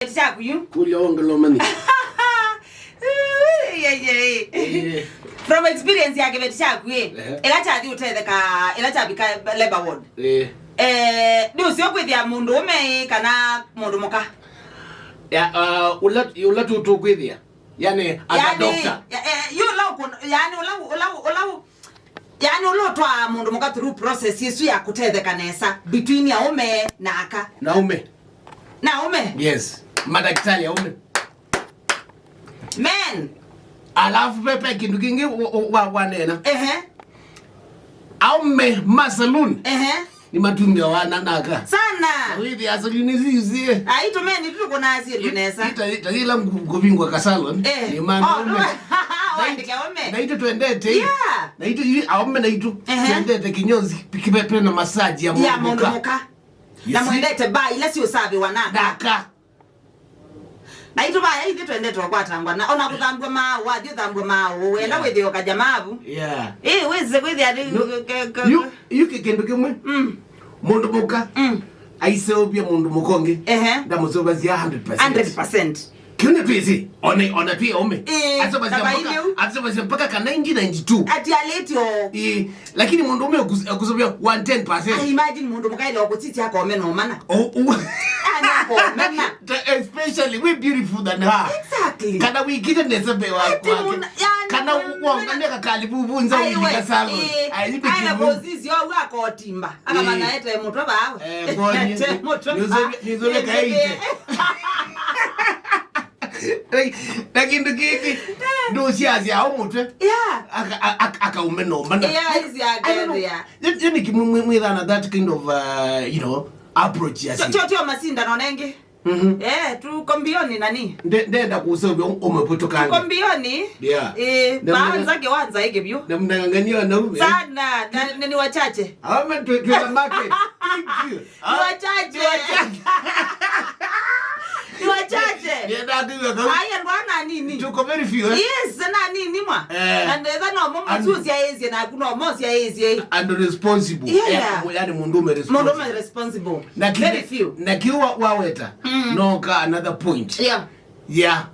Chakuyu. Kuliongelomani. Yeah. From experience yake betichakuye. Elacha di utetheka, elacha bika labor ward. Ni usio kwithia Muundume kana mundu muka. Ula tu kwithia. Yani as a doctor. Yani ulotwa mundu muka through process yesu ya kutetheka nesa between ya ume na aka. Naume. Yes. Madaktari ya ume. Men. Alafu pepe kindu kingi wanena. Aume masalun. Ni matumbi wana naka. Sana. Withi asaluni ziuzie. Aito meni tuko na asili nesa. Ila ngobingwa ka salon. Ni mama ume. Waendeke ume. Na ito tuendete. Yeah. Na ito aume na ito tuendete kinyozi pikipepe na massage ya mundu muka. Na mwendete ba ila si usabi wanaka. Daka. Na ito ba hivi tuendete wakwatangwa na ona kuthambwa mawo adio thambwa mawo wenda withio ka jamavu. Yeah. Weze kwithi adi you kendo kimwe. Mundu muka. Aiseobia mundu mukonge. Ndamusobazia 100%. Kune twezi ona twi ome. Asobazia mpaka ka 1992. Ati aletio. Lakini mundu ume akusobia 110%. Imagine mundu muka ile okutiti yako ome no mana. Especially we beautiful than her. Exactly. Kana we get nesebe wako. Kana uonga ndeka kalibubu nza ulika salo. Aile bozisi yo wako timba. Aka bana ete mutwa bawe. Bonye. Nizole kaite. Lakini kiki ndo siazi au mutwe. Yeah. Aka umeno mana. Yeah, is ya. You kimwidana that kind of approach ya si. Tio masinda nonenge. Tu kombioni nani? Ndenda kusobe umepotoka. Kombioni? Yeah. Wanza hige bio. Na mnangangania na ume. Sana, ni wachache. Hawame tuwa market. Thank you. Ni wachache. Nienda ndiyo kwa. Aya ndwana nini? Tuko very few. Yes, na nini mwa? And then no mama tuzi ya ezi na kuna mosi ya ezi. And responsible. Yani Muundume responsible. Muundume responsible. Very few. Na kiwa waweta. No ka another point. Yeah.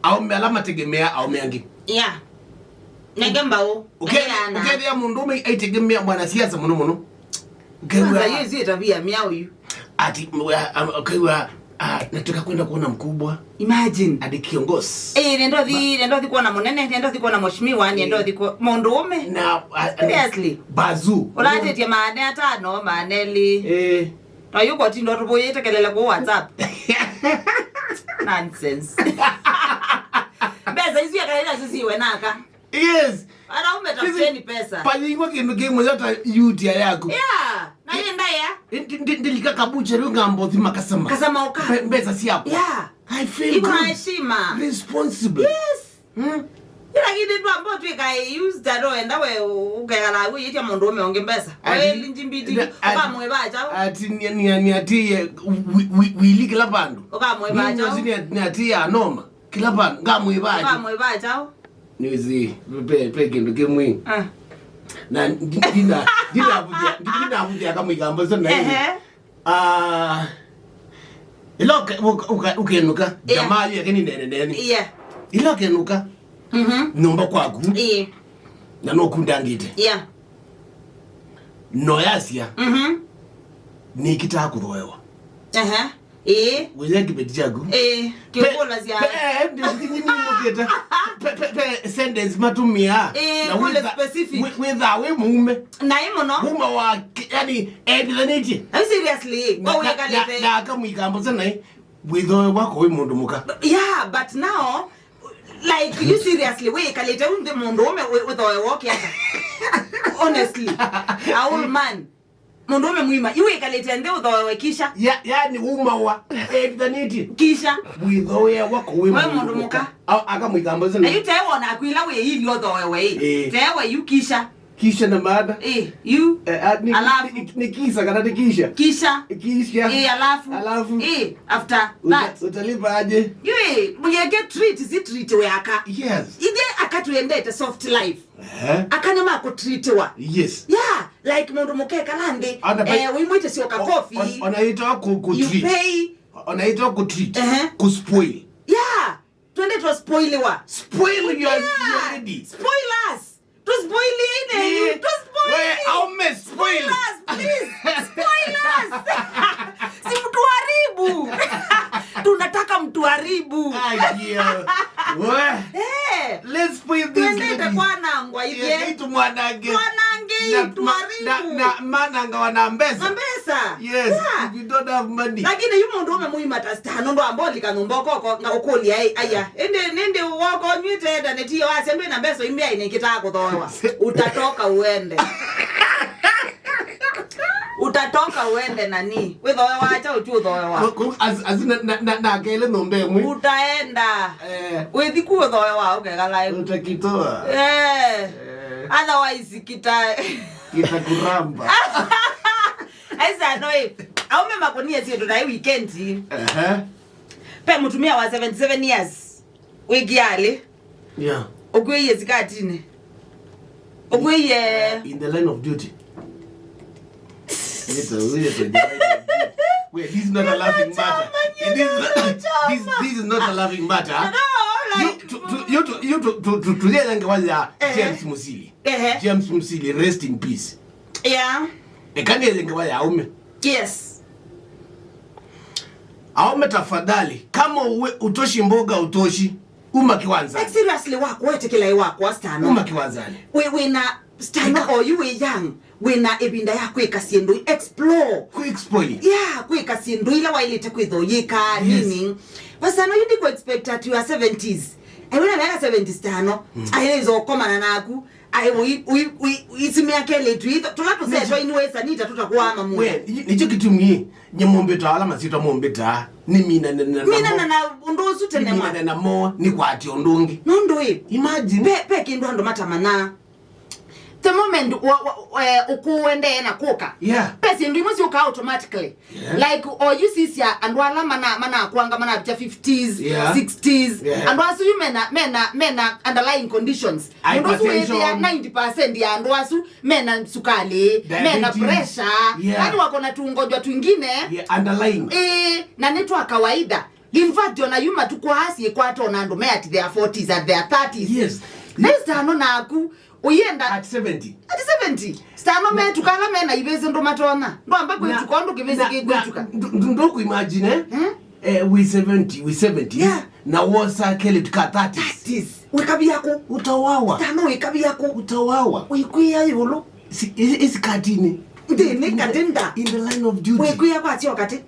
Au alama tegemea au meangi. Yeah. Negembao. Okay ya Muundume aitegemea mwanasiasa muno. Kwanza hiyo tabia miao yu. Ati nataka kwenda kuona mkubwa. Imagine adi kiongozi. Nendo thi kuona munene, nendo thi kuona mheshimiwa, nendo thi kuona Muundume. Na seriously. Bazu. Ulatetia maane atano, maaneli. Na yuko tindo tuboyete kelele kwa WhatsApp. Nonsense. Beza hizi ya kalenda sisi wenaka. Yes. Ana umetafuteni pesa. Panyingwa kindu hata youth yako. Yeah. Na yenda ya. Ndilika kabuche ngambo thima kasama. Kasama uka. Mbeza si hapo. Yeah. I feel iko heshima. Responsible. Yes. Kile tu ambapo tu kai use daro enda we ukagala we yiti Muundume onge mbesa. Wewe linjimbiti ukamwe bacha. Ati ni ati wili kila bandu. Ukamwe bacha. Ni ati ya noma. Kila bandu ngamwe bacha. Ukamwe bacha. Niwezi pe kindu kimwe. Na ndina abudia kama igambo sana hivi. Iloke ukenuka jamaa yake ni nene. Yeah. Iloke nuka. Nomba kwaku. Na no kundangite. Yeah. No yasia. Ni kita athoewa. Wile kibeti chagu. Kiokola zia. Ndio kinyini muketa. Sentence matumia. Na wile specific. We muume. Na imo no. Mume wa yani edlaniti. Seriously. Kwa weka lete. Na kama ikambo sana witho wako we mundu muka. Yeah, but now like you seriously we kalete unde Muundume athoewa kiata. Honestly. A old man. Muundume mwima iwe kalete nde athoewa kisha. Yani umawa edlaniti. Kisha witho wako we mundu muka. Aka mwikambo sana. You tewa na kwila we hili athoewa. Tewa you kisha. Kisha na mada. You. Alafu. Ni kisa kana ni kisha. Kisha. Alafu. After that. Utalipa aje? Muyeke treat we aka. Yes. Ide akatuendete soft life. Akanyama ako treatwa. Yes. Yeah. Like mundu muke kalande. We mwite sio ka coffee. Onaita ku treat. You pay Onaitwa kutreat. Kuspoil. Yeah. Twende to spoiliwa. Spoil your lady. Spoil us. To spoil it. To spoil. Aume spoil us, please. Spoil us. Si mtu haribu. Tunataka mtu haribu. Let's spoil this lady. Twende kwa nangwa hivi. Yetu mwanange. Mwanange tuharibu. Na mananga wanambesa. Ambesa. Yes. If you don't have money. Lakini yumo ndo muima tastano ndo amboli kanumboko ko okoli aya. Nende wako nyite da netio asembe na mbeso imbia inekita kuthoewa. Utatoka uende. Utatoka uende nani? Withoewa acha uchuthoewa. Azina na kele nombe mwi. Utaenda. Wethi kuthoewa ukegala. Utakitoa. Otherwise kitakuramba. Aisa no aume makonia sio na weekend. Pe mutumia wa 77 years. Wegiale. Yeah. Ogweye zikatini. Ogweye in the line of duty. This is not a laughing matter. This is not a laughing matter. No, you to James Musili. James Musili, rest in peace. Yeah. Aume. Yes. Aume tafadhali, kama utoshi mboga utoshi, uma kiwanza. Seriously wako wewe tekela wako wastano. Uma kiwanzani. We na stano or you we young. We na ebinda yako ikasiendo explore. Explore. Yeah, ikasiendo ila wailete kwithoyika nini. Basano you did expect at your 70s. I wanna make 70s tano. I zo komana naku. We isimiakele tu. Tunaposema so anyway sanita tutakuama mu. We, nicho kitu mie. Nyemombe tawala masita mombe ta. Ni mina na undozu tene mwa. Mina na mo ni kwa ati ondongi. Nondo e. Imagine. Pe kindu ndo matamana. The moment ukuende na kuka. Yeah. Pesi ndio mwezi uka automatically. Yeah. Like or you see sia and wala mana kuanga mana 50s, 60s. Yeah. And wasu you mena underlying conditions. Ndosu wewe ya 90% ya ndwasu mena sukali, mena pressure. Yani wako na tuungojwa twingine. Yeah, underlying. Na netwa kawaida. In fact yona yuma tukwasi kwa tona ndo me at their 40s at their 30s. Yes. Next ano naku uyenda at 70. At 70. Stano me tukala me na ibeze ndo matona. Ndo ambako tukondo kibeze kigwetuka. Ndo ku imagine we 70. Yeah. Na wosa kele tuka 30s. 30s. Wekabi yako utawawa. Stano wekabi yako utawawa. Wekuya yolo. Isi katini. Ndene katenda. In the line of duty. Wekuya kwa tio kati.